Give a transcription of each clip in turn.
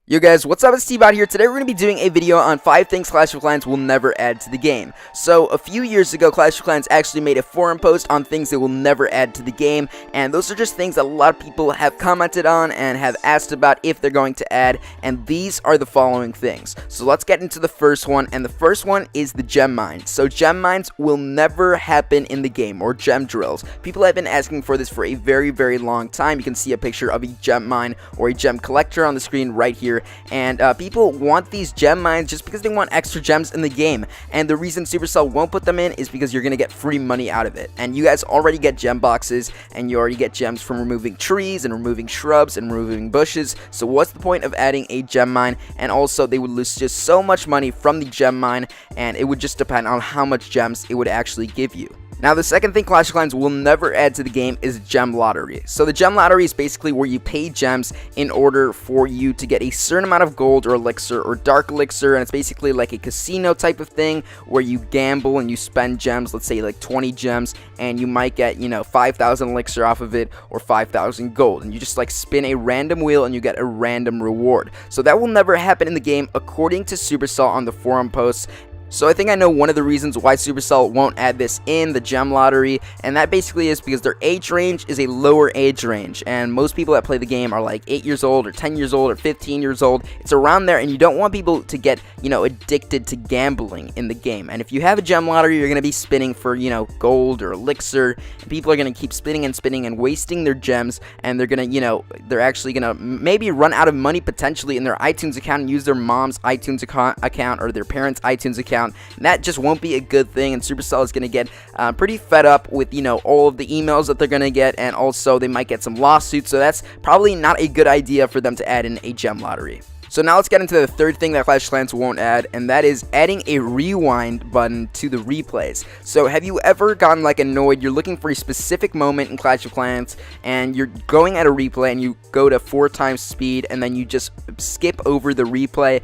Yo guys, what's up? It's Steve out here. Today we're going to be doing a video on 5 things Clash of Clans will never add to the game. So, a few years ago, Clash of Clans actually made a forum post on things they will never add to the game, and those are just things that a lot of people have commented on and have asked about if they're going to add, and these are the following things. So let's get into the first one, and the first one is the gem mine. So gem mines will never happen in the game, or gem drills. People have been asking for this for a very, very long time. You can see a picture of a gem mine or a gem collector on the screen right here. And people want these gem mines just because they want extra gems in the game, and the reason Supercell won't put them in is because you're gonna get free money out of it, and you guys already get gem boxes, and you already get gems from removing trees and removing shrubs and removing bushes. So what's the point of adding a gem mine? And also they would lose just so much money from the gem mine, and it would just depend on how much gems it would actually give you. Now, the second thing Clash of Clans will never add to the game is gem lottery. So the gem lottery is basically where you pay gems in order for you to get a certain amount of gold or elixir or dark elixir, and it's basically like a casino type of thing where you gamble and you spend gems, let's say like 20 gems, and you might get, 5,000 elixir off of it or 5,000 gold, and you just like spin a random wheel and you get a random reward. So that will never happen in the game according to Supercell on the forum posts. So I think I know one of the reasons why Supercell won't add this in the gem lottery, and that basically is because their age range is a lower age range, and most people that play the game are like 8 years old or 10 years old or 15 years old. It's around there, and you don't want people to get, addicted to gambling in the game. And if you have a gem lottery, you're going to be spinning for, gold or elixir, and people are going to keep spinning and spinning and wasting their gems, and they're going to, they're actually going to maybe run out of money potentially in their iTunes account and use their mom's iTunes account or their parents' iTunes account. And that just won't be a good thing, and Supercell is going to get pretty fed up with all of the emails that they're going to get, and also they might get some lawsuits, so that's probably not a good idea for them to add in a gem lottery. So now let's get into the third thing that Clash of Clans won't add, and that is adding a rewind button to the replays. So have you ever gotten annoyed? You're looking for a specific moment in Clash of Clans, and you're going at a replay, and you go to 4 times speed, and then you just skip over the replay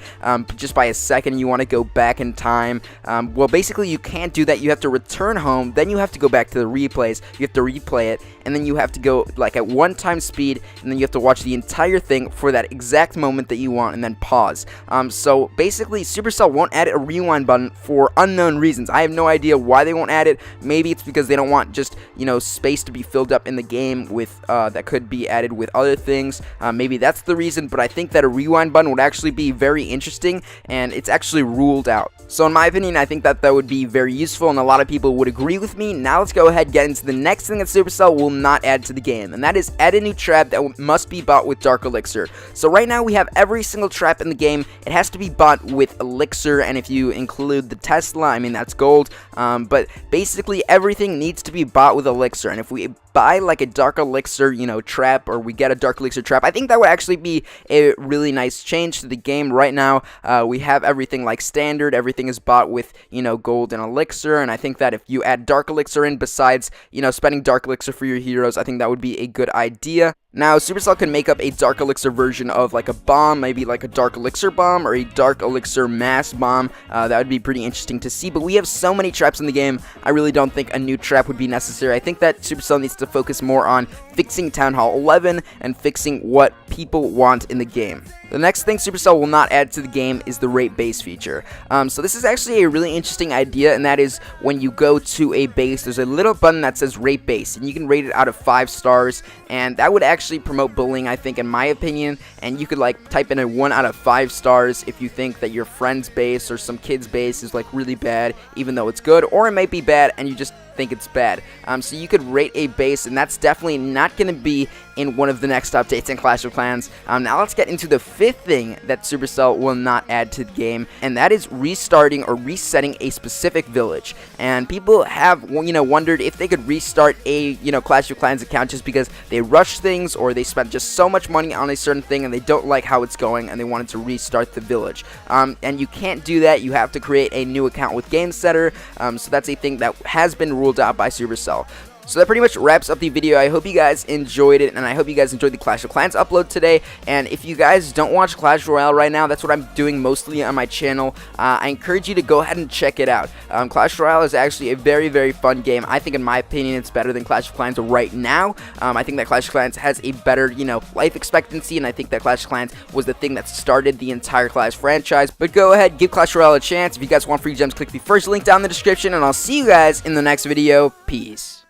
just by a second. You want to go back in time. Well, basically you can't do that. You have to return home, then you have to go back to the replays. You have to replay it, and then you have to go at 1 time speed, and then you have to watch the entire thing for that exact moment that you want, and then pause. So basically Supercell won't add a rewind button for unknown reasons. I have no idea why they won't add it. Maybe it's because they don't want just space to be filled up in the game with that could be added with other things. Maybe that's the reason, but I think that a rewind button would actually be very interesting, and it's actually ruled out. So in my opinion, I think that would be very useful, and a lot of people would agree with me. Now let's go ahead and get into the next thing that Supercell will not add to the game, and that is add a new trap that must be bought with dark elixir. So right now we have every single trap in the game. It has to be bought with elixir, and if you include the Tesla, I mean that's gold, but basically everything needs to be bought with elixir. And if we buy a dark elixir trap, or we get a dark elixir trap, I think that would actually be a really nice change to the game. Right now we have everything standard. Everything is bought with gold and elixir, and I think that if you add dark elixir in besides spending dark elixir for your heroes, I think that would be a good idea. Now, Supercell can make up a dark elixir version of a bomb, maybe a dark elixir bomb or a dark elixir mass bomb. That would be pretty interesting to see, but we have so many traps in the game, I really don't think a new trap would be necessary. I think that Supercell needs to focus more on fixing Town Hall 11 and fixing what people want in the game. The next thing Supercell will not add to the game is the rate base feature. So this is actually a really interesting idea, and that is when you go to a base, there's a little button that says rate base, and you can rate it out of 5 stars, and that would actually promote bullying, I think, in my opinion. And you could type in a 1 out of 5 stars if you think that your friend's base or some kid's base is really bad, even though it's good, or it might be bad and you just think it's bad. So you could rate a base, and that's definitely not going to be in one of the next updates in Clash of Clans. Now let's get into the 5th thing that Supercell will not add to the game, and that is restarting or resetting a specific village. And people have wondered if they could restart a Clash of Clans account just because they rush things, or they spent just so much money on a certain thing and they don't like how it's going and they wanted to restart the village. And you can't do that. You have to create a new account with GameSetter. So that's a thing that has been ruled out by Supercell. So that pretty much wraps up the video. I hope you guys enjoyed it, and I hope you guys enjoyed the Clash of Clans upload today. And if you guys don't watch Clash Royale right now, that's what I'm doing mostly on my channel. I encourage you to go ahead and check it out. Clash Royale is actually a very, very fun game. I think, in my opinion, it's better than Clash of Clans right now. I think that Clash of Clans has a better, life expectancy, and I think that Clash of Clans was the thing that started the entire Clash franchise. But go ahead, give Clash Royale a chance. If you guys want free gems, click the first link down in the description, and I'll see you guys in the next video. Peace.